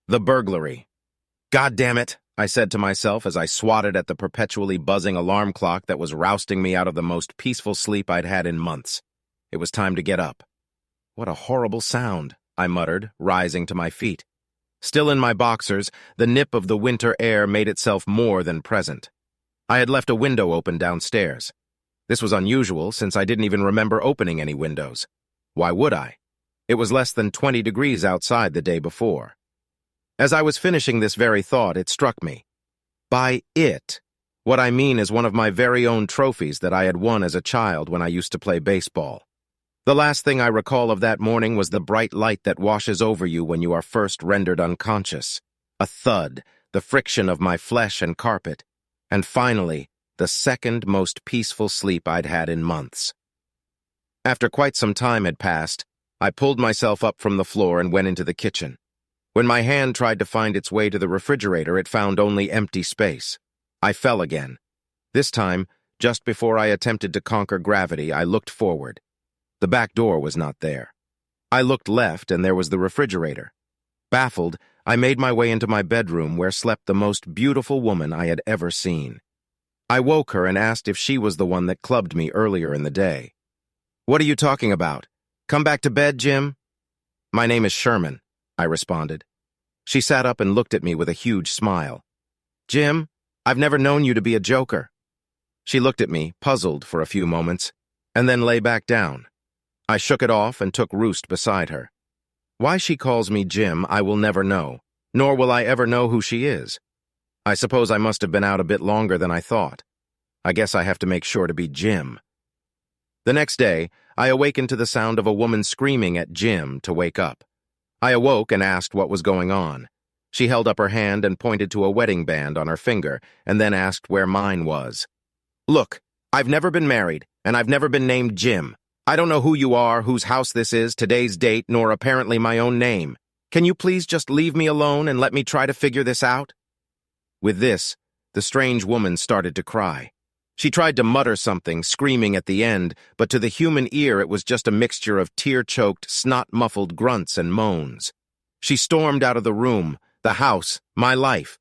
The burglary. God damn it, I said to myself as I swatted at the perpetually buzzing alarm clock that was rousting me out of the most peaceful sleep I'd had in months. It was time to get up. What a horrible sound, I muttered, rising to my feet. Still in my boxers, the nip of the winter air made itself more than present. I had left a window open downstairs. This was unusual since I didn't even remember opening any windows. Why would I? It was less than 20 degrees outside the day before. As I was finishing this very thought, it struck me. By it, what I mean is one of my very own trophies that I had won as a child when I used to play baseball. The last thing I recall of that morning was the bright light that washes over you when you are first rendered unconscious, a thud, the friction of my flesh and carpet, and finally, the second most peaceful sleep I'd had in months. After quite some time had passed, I pulled myself up from the floor and went into the kitchen. When my hand tried to find its way to the refrigerator, it found only empty space. I fell again. This time, just before I attempted to conquer gravity, I looked forward. The back door was not there. I looked left, and there was the refrigerator. Baffled, I made my way into my bedroom where slept the most beautiful woman I had ever seen. I woke her and asked if she was the one that clubbed me earlier in the day. "What are you talking about? Come back to bed, Jim?" "My name is Sherman," I responded. She sat up and looked at me with a huge smile. "Jim, I've never known you to be a joker." She looked at me, puzzled for a few moments, and then lay back down. I shook it off and took roost beside her. Why she calls me Jim, I will never know, nor will I ever know who she is. I suppose I must have been out a bit longer than I thought. I guess I have to make sure to be Jim. The next day, I awakened to the sound of a woman screaming at Jim to wake up. I awoke and asked what was going on. She held up her hand and pointed to a wedding band on her finger, and then asked where mine was. "Look, I've never been married, and I've never been named Jim. I don't know who you are, whose house this is, today's date, nor apparently my own name. Can you please just leave me alone and let me try to figure this out?" With this, the strange woman started to cry. She tried to mutter something, screaming at the end, but to the human ear it was just a mixture of tear-choked, snot-muffled grunts and moans. She stormed out of the room, the house, my life.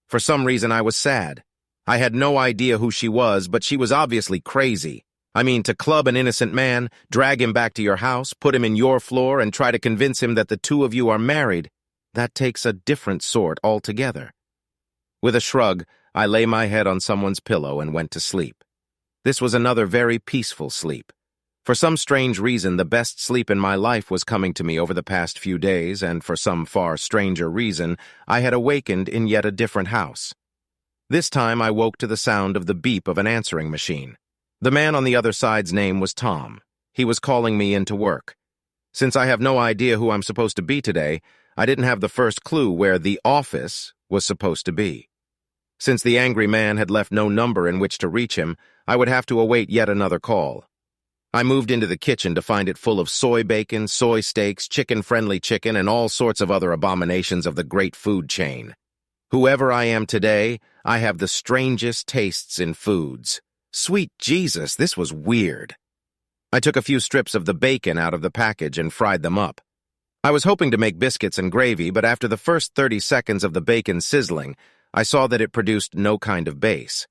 For some reason I was sad. I had no idea who she was, but she was obviously crazy. I mean, to club an innocent man, drag him back to your house, put him in your floor, and try to convince him that the two of you are married, that takes a different sort altogether. With a shrug, I lay my head on someone's pillow and went to sleep. This was another very peaceful sleep. For some strange reason, the best sleep in my life was coming to me over the past few days, and for some far stranger reason, I had awakened in yet a different house. This time I woke to the sound of the beep of an answering machine. The man on the other side's name was Tom. He was calling me into work. Since I have no idea who I'm supposed to be today, I didn't have the first clue where the office was supposed to be. Since the angry man had left no number in which to reach him, I would have to await yet another call. I moved into the kitchen to find it full of soy bacon, soy steaks, chicken-friendly chicken, and all sorts of other abominations of the great food chain. Whoever I am today, I have the strangest tastes in foods. Sweet Jesus, this was weird. I took a few strips of the bacon out of the package and fried them up. I was hoping to make biscuits and gravy, but after the first 30 seconds of the bacon sizzling, I saw that it produced no kind of base.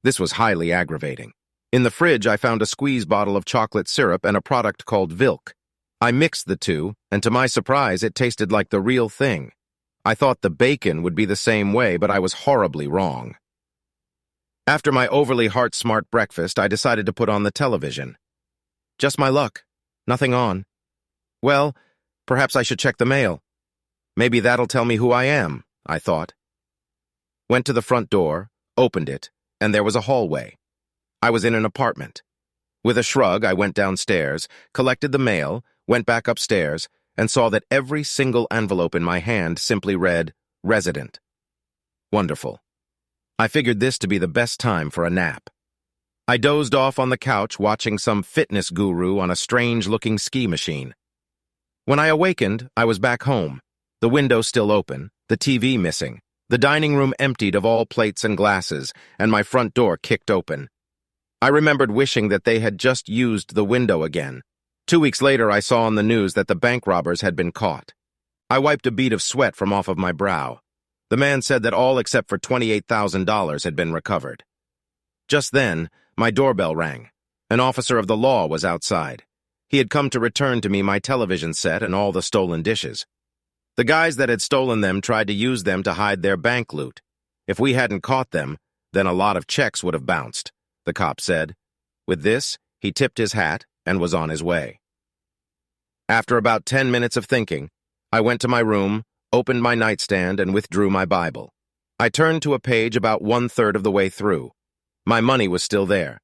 This was highly aggravating. In the fridge, I found a squeeze bottle of chocolate syrup and a product called Vilk. I mixed the two, and to my surprise, it tasted like the real thing. I thought the bacon would be the same way, but I was horribly wrong. After my overly heart-smart breakfast, I decided to put on the television. Just my luck. Nothing on. Well, perhaps I should check the mail. Maybe that'll tell me who I am, I thought. Went to the front door, opened it, and there was a hallway. I was in an apartment. With a shrug, I went downstairs, collected the mail, went back upstairs, and saw that every single envelope in my hand simply read, "Resident." Wonderful. I figured this to be the best time for a nap. I dozed off on the couch watching some fitness guru on a strange-looking ski machine. When I awakened, I was back home, the window still open, the TV missing, the dining room emptied of all plates and glasses, and my front door kicked open. I remembered wishing that they had just used the window again. 2 weeks later, I saw on the news that the bank robbers had been caught. I wiped a bead of sweat from off of my brow. The man said that all except for $28,000 had been recovered. Just then, my doorbell rang. An officer of the law was outside. He had come to return to me my television set and all the stolen dishes. The guys that had stolen them tried to use them to hide their bank loot. If we hadn't caught them, then a lot of checks would have bounced, the cop said. With this, he tipped his hat and was on his way. After about 10 minutes of thinking, I went to my room, opened my nightstand, and withdrew my Bible. I turned to a page about 1/3 of the way through. My money was still there.